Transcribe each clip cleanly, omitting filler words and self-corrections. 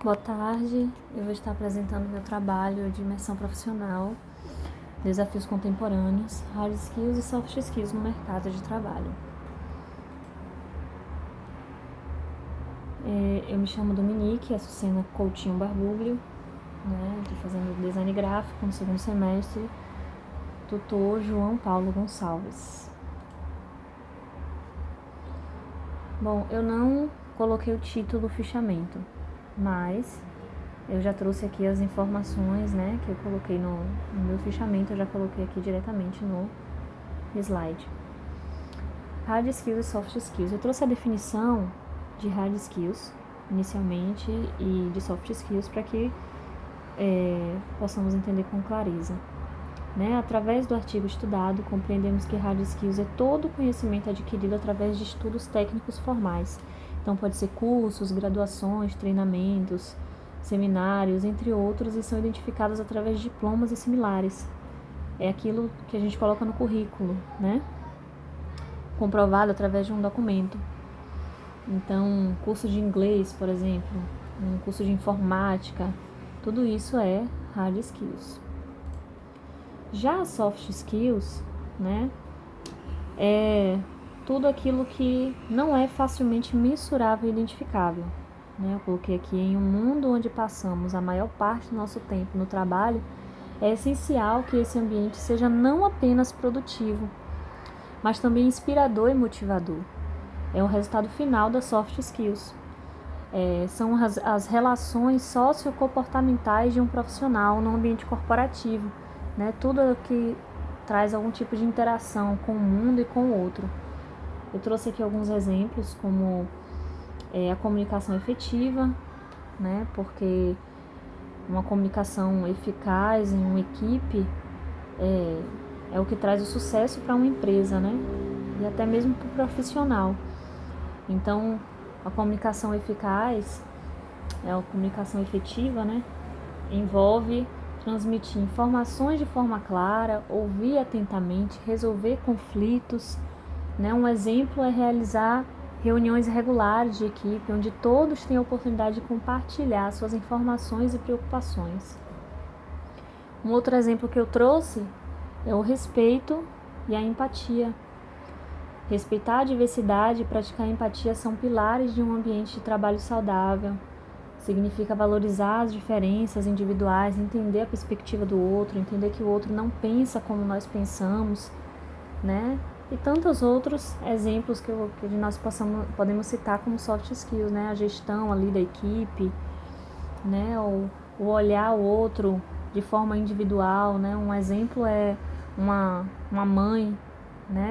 Boa tarde, eu vou estar apresentando meu trabalho de imersão profissional, desafios contemporâneos, hard skills e soft skills no mercado de trabalho. Eu me chamo Dominique Açucena Coutinho Barbuglio, estou fazendo design gráfico no segundo semestre, tutor João Paulo Gonçalves. Bom, eu não coloquei o título fichamento, mas eu já trouxe aqui as informações, que eu coloquei no meu fichamento, eu já coloquei aqui diretamente no slide. Hard skills e soft skills. Eu trouxe a definição de hard skills inicialmente e de soft skills para que possamos entender com clareza. Através do artigo estudado, compreendemos que hard skills é todo o conhecimento adquirido através de estudos técnicos formais. Então, pode ser cursos, graduações, treinamentos, seminários, entre outros, e são identificados através de diplomas e similares. É aquilo que a gente coloca no currículo, comprovado através de um documento. Então, curso de inglês, por exemplo, um curso de informática, tudo isso é hard skills. Já as soft skills, é tudo aquilo que não é facilmente mensurável e identificável. Eu coloquei aqui: em um mundo onde passamos a maior parte do nosso tempo no trabalho, é essencial que esse ambiente seja não apenas produtivo, mas também inspirador e motivador. É o resultado final das soft skills. São as relações sociocomportamentais de um profissional no ambiente corporativo. Tudo que traz algum tipo de interação com o mundo e com o outro. Eu trouxe aqui alguns exemplos, como a comunicação efetiva, porque uma comunicação eficaz em uma equipe é o que traz o sucesso para uma empresa, e até mesmo para o profissional. Então, a comunicação eficaz, a comunicação efetiva, envolve transmitir informações de forma clara, ouvir atentamente, resolver conflitos. Um exemplo é realizar reuniões regulares de equipe, onde todos têm a oportunidade de compartilhar suas informações e preocupações. Um outro exemplo que eu trouxe é o respeito e a empatia. Respeitar a diversidade e praticar a empatia são pilares de um ambiente de trabalho saudável. Significa valorizar as diferenças individuais, entender a perspectiva do outro, entender que o outro não pensa como nós pensamos, E tantos outros exemplos que nós podemos citar como soft skills, a gestão ali da equipe, o olhar o outro de forma individual, Um exemplo é uma mãe,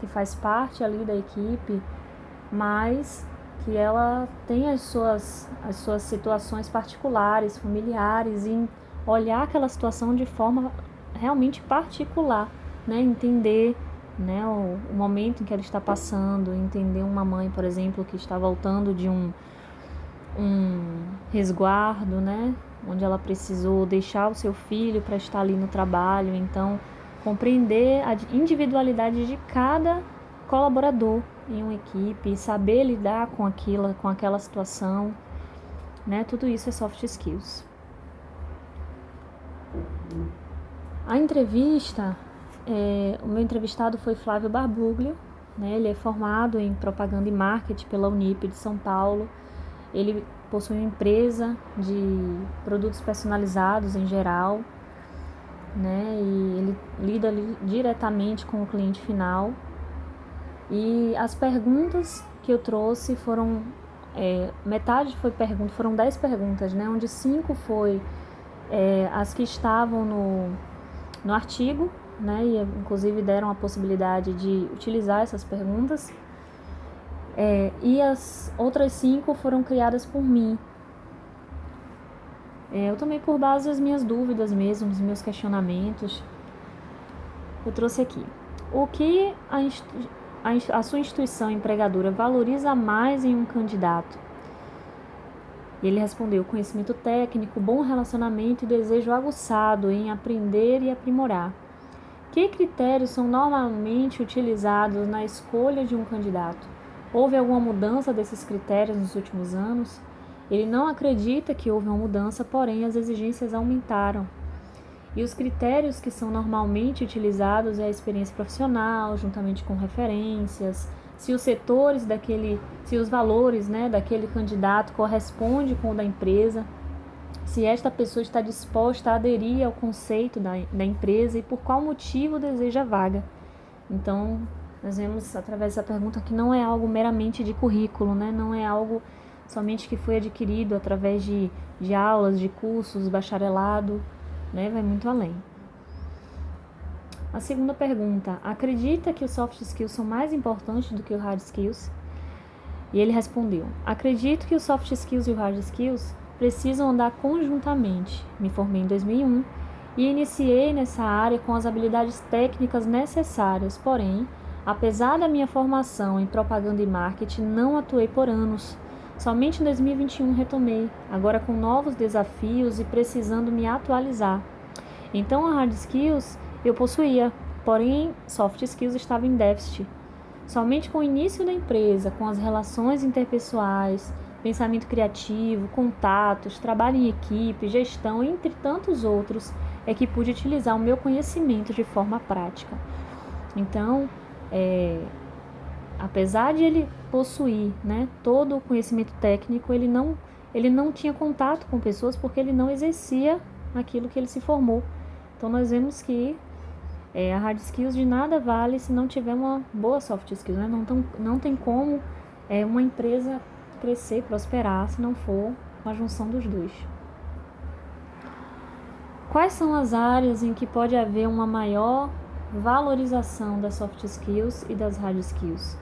que faz parte ali da equipe, mas que ela tem as suas situações particulares, familiares, e olhar aquela situação de forma realmente particular, entender o momento em que ela está passando, entender uma mãe, por exemplo, que está voltando de um resguardo, onde ela precisou deixar o seu filho para estar ali no trabalho. Então, compreender a individualidade de cada colaborador em uma equipe, saber lidar com aquela situação, tudo isso é soft skills. A entrevista, o meu entrevistado foi Flávio Barbuglio, ele é formado em propaganda e marketing pela Unip de São Paulo. Ele possui uma empresa de produtos personalizados em geral, e ele lida diretamente com o cliente final. E as perguntas que eu trouxe foram, metade foi pergunta, foram 10 perguntas, onde 5 foi as que estavam no artigo, e inclusive deram a possibilidade de utilizar essas perguntas, e as outras 5 foram criadas por mim. Eu tomei por base as minhas dúvidas mesmo, os meus questionamentos. Eu trouxe aqui: o que a sua instituição empregadora valoriza mais em um candidato? E ele respondeu: conhecimento técnico, bom relacionamento e desejo aguçado em aprender e aprimorar. Que critérios são normalmente utilizados na escolha de um candidato? Houve alguma mudança desses critérios nos últimos anos? Ele não acredita que houve uma mudança, porém as exigências aumentaram. E os critérios que são normalmente utilizados é a experiência profissional, juntamente com referências, se os setores se os valores, né, daquele candidato correspondem com o da empresa, se esta pessoa está disposta a aderir ao conceito da empresa e por qual motivo deseja a vaga. Então, nós vemos através dessa pergunta que não é algo meramente de currículo, né? Não é algo somente que foi adquirido através de aulas, de cursos, bacharelado, né? Vai muito além. A segunda pergunta: acredita que os soft skills são mais importantes do que os hard skills? E ele respondeu: acredito que os soft skills e os hard skills precisam andar conjuntamente. Me formei em 2001 e iniciei nessa área com as habilidades técnicas necessárias, porém, apesar da minha formação em propaganda e marketing, não atuei por anos. Somente em 2021 retomei, agora com novos desafios e precisando me atualizar. Então, a hard skills eu possuía, porém, soft skills estava em déficit. Somente com o início da empresa, com as relações interpessoais, pensamento criativo, contatos, trabalho em equipe, gestão, entre tantos outros, é que pude utilizar o meu conhecimento de forma prática. Então, apesar de ele possuir, né, todo o conhecimento técnico, ele não tinha contato com pessoas porque ele não exercia aquilo que ele se formou. Então, nós vemos que a hard skills de nada vale se não tiver uma boa soft skills, né? Não tem como uma empresa crescer, prosperar, se não for uma junção dos dois. Quais são as áreas em que pode haver uma maior valorização das soft skills e das hard skills?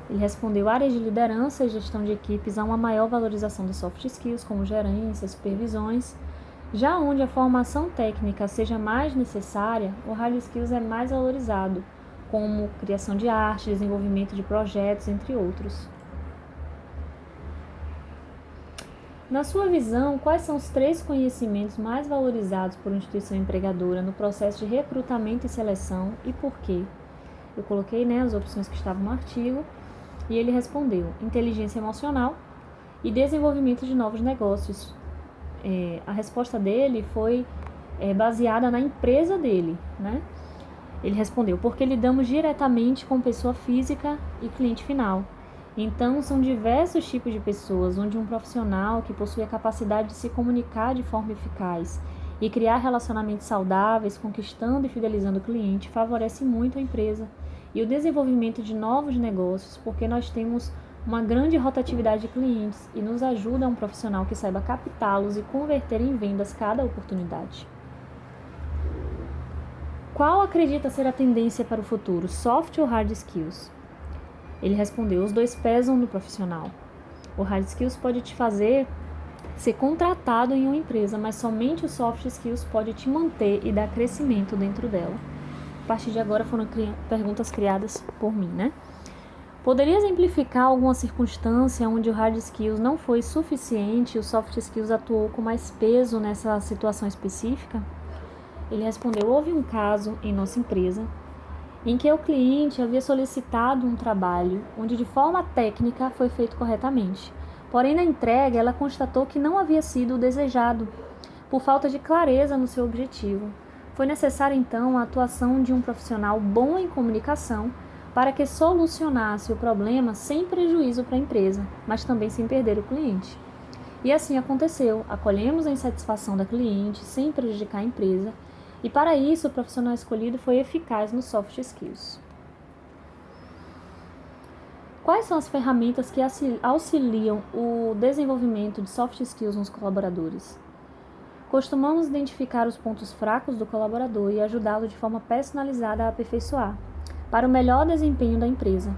Ele respondeu: áreas de liderança e gestão de equipes há uma maior valorização das soft skills, como gerência, supervisões. Já onde a formação técnica seja mais necessária, o hard skills é mais valorizado, como criação de arte, desenvolvimento de projetos, entre outros. Na sua visão, quais são os 3 conhecimentos mais valorizados por uma instituição empregadora no processo de recrutamento e seleção e por quê? Eu coloquei, as opções que estavam no artigo e ele respondeu: inteligência emocional e desenvolvimento de novos negócios. A resposta dele foi baseada na empresa dele, né? Ele respondeu: porque lidamos diretamente com pessoa física e cliente final. Então, são diversos tipos de pessoas, onde um profissional que possui a capacidade de se comunicar de forma eficaz e criar relacionamentos saudáveis, conquistando e fidelizando o cliente, favorece muito a empresa e o desenvolvimento de novos negócios, porque nós temos uma grande rotatividade de clientes e nos ajuda um profissional que saiba captá-los e converter em vendas cada oportunidade. Qual acredita ser a tendência para o futuro, soft ou hard skills? Ele respondeu: os 2 pesam no profissional. O hard skills pode te fazer ser contratado em uma empresa, mas somente o soft skills pode te manter e dar crescimento dentro dela. A partir de agora foram perguntas criadas por mim, né? Poderia exemplificar alguma circunstância onde o hard skills não foi suficiente e o soft skills atuou com mais peso nessa situação específica? Ele respondeu: houve um caso em nossa empresa em que o cliente havia solicitado um trabalho onde de forma técnica foi feito corretamente. Porém, na entrega, ela constatou que não havia sido o desejado, por falta de clareza no seu objetivo. Foi necessária, então, a atuação de um profissional bom em comunicação para que solucionasse o problema sem prejuízo para a empresa, mas também sem perder o cliente. E assim aconteceu. Acolhemos a insatisfação da cliente sem prejudicar a empresa, e para isso o profissional escolhido foi eficaz nos soft skills. Quais são as ferramentas que auxiliam o desenvolvimento de soft skills nos colaboradores? Costumamos identificar os pontos fracos do colaborador e ajudá-lo de forma personalizada a aperfeiçoar, para o melhor desempenho da empresa.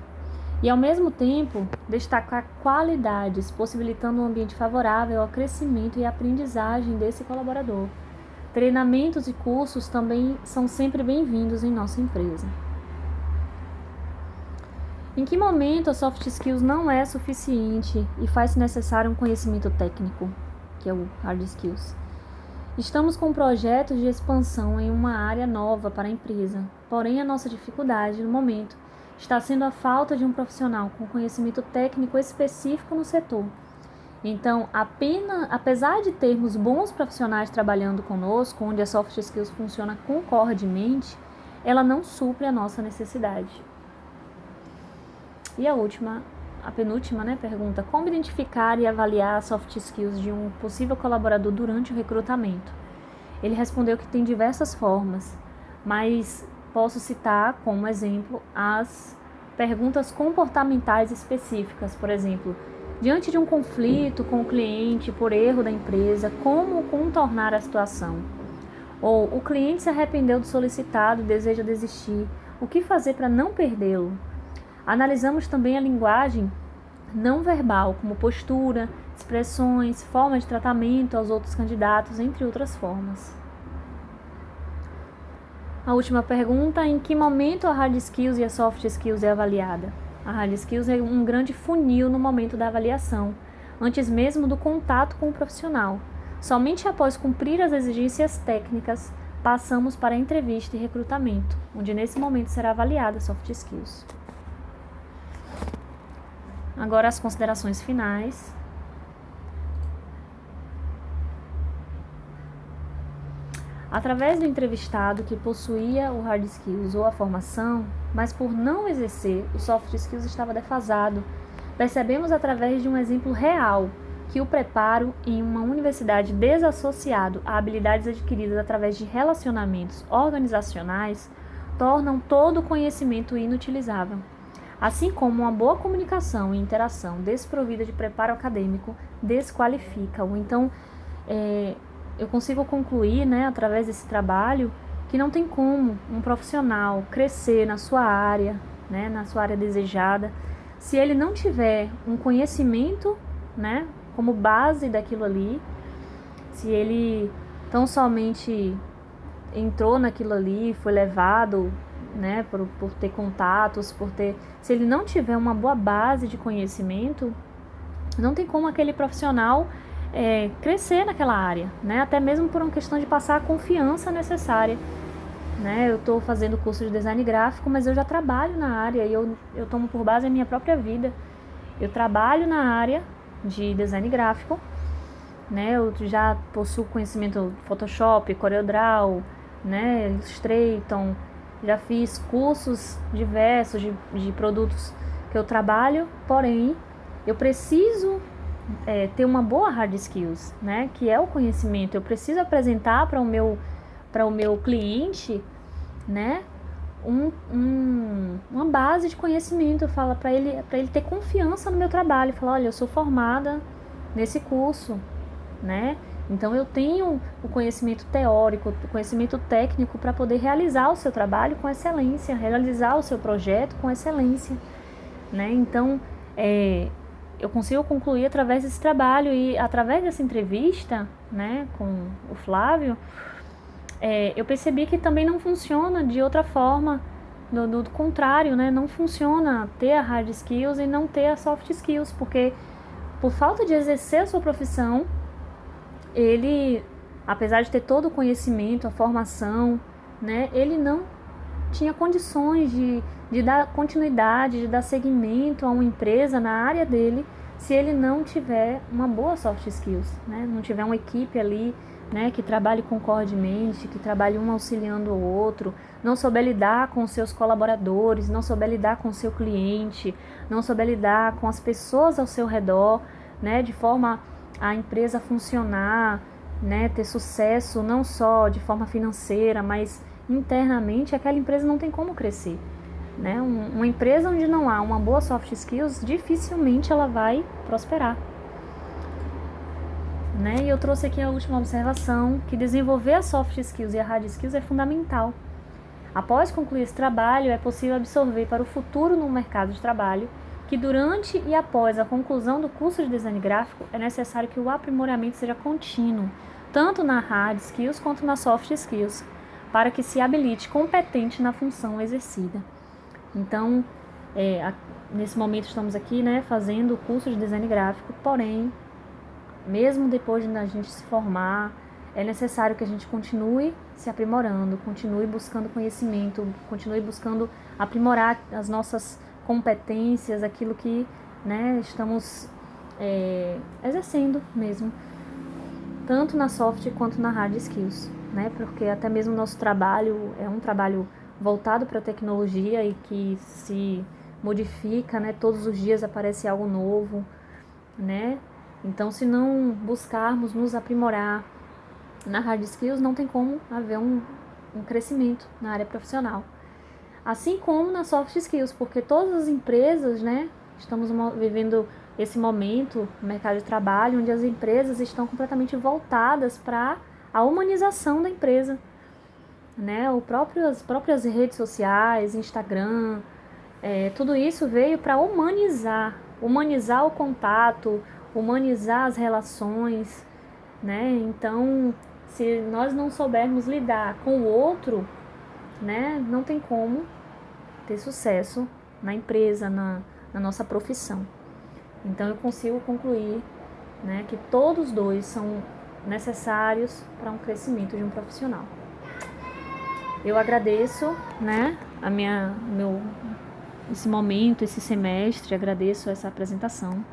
E, ao mesmo tempo, destacar qualidades, possibilitando um ambiente favorável ao crescimento e aprendizagem desse colaborador. Treinamentos e cursos também são sempre bem-vindos em nossa empresa. Em que momento a soft skills não é suficiente e faz necessário um conhecimento técnico, que é o hard skills? Estamos com projetos de expansão em uma área nova para a empresa, porém a nossa dificuldade no momento está sendo a falta de um profissional com conhecimento técnico específico no setor. Então, apesar de termos bons profissionais trabalhando conosco, onde a soft skills funciona concordemente, ela não supre a nossa necessidade. E a penúltima, pergunta: como identificar e avaliar as soft skills de um possível colaborador durante o recrutamento? Ele respondeu que tem diversas formas, mas posso citar como exemplo as perguntas comportamentais específicas. Por exemplo, diante de um conflito com o cliente por erro da empresa, como contornar a situação? Ou o cliente se arrependeu do solicitado e deseja desistir, o que fazer para não perdê-lo? Analisamos também a linguagem não verbal, como postura, expressões, forma de tratamento aos outros candidatos, entre outras formas. A última pergunta: em que momento a hard skills e a soft skills é avaliada? A hard skills é um grande funil no momento da avaliação, antes mesmo do contato com o profissional. Somente após cumprir as exigências técnicas, passamos para a entrevista e recrutamento, onde nesse momento será avaliada a soft skills. Agora as considerações finais. Através do entrevistado que possuía o hard skills ou a formação, mas por não exercer, o soft skills estava defasado, percebemos através de um exemplo real que o preparo em uma universidade desassociado a habilidades adquiridas através de relacionamentos organizacionais tornam todo o conhecimento inutilizável. Assim como uma boa comunicação e interação desprovida de preparo acadêmico desqualifica-o. Então, eu consigo concluir, através desse trabalho, que não tem como um profissional crescer na sua área, na sua área desejada, se ele não tiver um conhecimento, como base daquilo ali, se ele tão somente entrou naquilo ali, foi levado, por ter contatos, se ele não tiver uma boa base de conhecimento, não tem como aquele profissional crescer naquela área, até mesmo por uma questão de passar a confiança necessária. Eu estou fazendo curso de design gráfico, mas eu já trabalho na área e eu tomo por base a minha própria vida. Eu trabalho na área de design gráfico, eu já possuo conhecimento Photoshop, CorelDRAW, Illustrator, já fiz cursos diversos de produtos que eu trabalho, porém eu preciso ter uma boa hard skills, que é o conhecimento. Eu preciso apresentar para o meu cliente, uma base de conhecimento. Eu falo para ele ter confiança no meu trabalho. Falar: olha, eu sou formada nesse curso, então eu tenho o conhecimento teórico, o conhecimento técnico para poder realizar o seu trabalho com excelência, realizar o seu projeto com excelência, Então, eu consigo concluir através desse trabalho e através dessa entrevista, com o Flávio, eu percebi que também não funciona de outra forma, do contrário, não funciona ter a hard skills e não ter a soft skills, porque por falta de exercer a sua profissão, ele, apesar de ter todo o conhecimento, a formação, ele não tinha condições de dar continuidade, de dar seguimento a uma empresa na área dele, se ele não tiver uma boa soft skills, não tiver uma equipe ali, que trabalhe concordemente, que trabalhe um auxiliando o outro, não souber lidar com os seus colaboradores, não souber lidar com o seu cliente, não souber lidar com as pessoas ao seu redor, de forma a empresa funcionar, ter sucesso não só de forma financeira, mas internamente, aquela empresa não tem como crescer. Uma empresa onde não há uma boa soft skills, dificilmente ela vai prosperar. E eu trouxe aqui a última observação, que desenvolver a soft skills e a hard skills é fundamental. Após concluir esse trabalho, é possível absorver para o futuro no mercado de trabalho que durante e após a conclusão do curso de design gráfico é necessário que o aprimoramento seja contínuo, tanto na hard skills quanto na soft skills, para que se habilite competente na função exercida. Então, nesse momento estamos aqui, fazendo o curso de design gráfico, porém, mesmo depois de a gente se formar, é necessário que a gente continue se aprimorando, continue buscando conhecimento, continue buscando aprimorar as nossas competências, aquilo que estamos exercendo mesmo, tanto na soft quanto na hard skills, né? Porque até mesmo o nosso trabalho é um trabalho voltado para a tecnologia e que se modifica, né? Todos os dias aparece algo novo, né? Então, se não buscarmos nos aprimorar na hard skills, não tem como haver um crescimento na área profissional. Assim como na soft skills, porque todas as empresas, né, estamos vivendo esse momento no mercado de trabalho, onde as empresas estão completamente voltadas para a humanização da empresa, né? As próprias redes sociais, Instagram, tudo isso veio para humanizar o contato, humanizar as relações, né? Então, se nós não soubermos lidar com o outro, né, não tem como ter sucesso na empresa, na nossa profissão. Então, eu consigo concluir, né, que todos os dois são necessários para um crescimento de um profissional. Eu agradeço, né, esse momento, esse semestre, agradeço essa apresentação.